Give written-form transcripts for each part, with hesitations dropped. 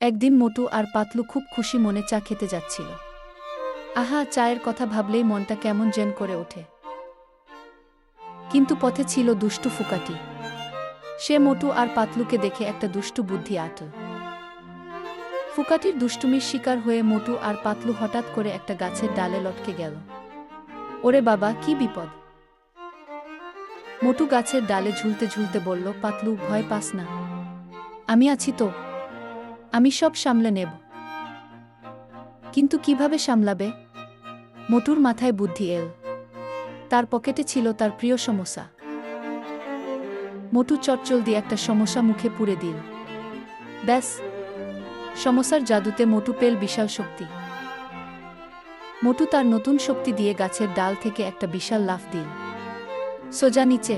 একদিন মোটু আর পাতলু খুব খুশি মনে চা খেতে যাচ্ছিল। আহা, চায়ের কথা ভাবলেই মনটা কেমন যেন করে ওঠে। কিন্তু পথে ছিল দুষ্টু ফুকাটি। সে মোটু আর পাতলুকে দেখে একটা দুষ্টু বুদ্ধি আঁটল। ফুকাটির দুষ্টুমির শিকার হয়ে মোটু আর পাতলু হঠাৎ করে একটা গাছের ডালে লটকে গেল। ওরে বাবা, কি বিপদ! মোটু গাছের ডালে ঝুলতে ঝুলতে বলল, পাতলু, ভয় পাস না, আমি আছি তো, আমি সব সামলে নেব। কিন্তু কিভাবে সামলাবে? মোটুর মাথায় বুদ্ধি এল। তার পকেটে ছিল তার প্রিয় সমোসা। মোটু চটজলদি একটা সমোসা মুখে পুরে দিল। ব্যাস, সমোসার জাদুতে মোটু পেল বিশাল শক্তি। মোটু তার নতুন শক্তি দিয়ে গাছের ডাল থেকে একটা বিশাল লাফ দিল, সোজা নিচে।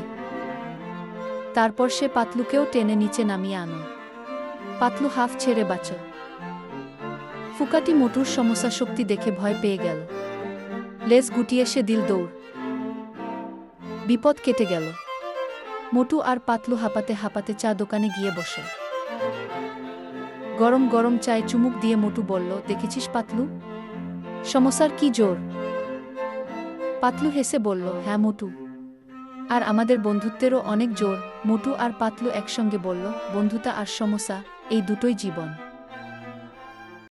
তারপর সে পাতলুকেও টেনে নিচে নামিয়ে আনল। পাতলু হাফ ছেড়ে বাঁচল। ফুকাটি মোটুর সমোসা শক্তি দেখে ভয় পেয়ে গেল। লেজ গুটিয়ে সে দিল দৌড়। বিপদ কেটে গেল। মোটু আর পাতলু হাঁপাতে হাঁপাতে চা দোকানে গিয়ে বসে। গরম গরম চায়ে চুমুক দিয়ে মোটু বলল, দেখেছিস পাতলু, সমোসার কি জোর! পাতলু হেসে বলল, হ্যাঁ মোটু, আর আমাদের বন্ধুত্বেরও অনেক জোর। মোটু আর পাতলু একসঙ্গে বলল, বন্ধুতা আর সমোসা, এই দুটোই জীবন।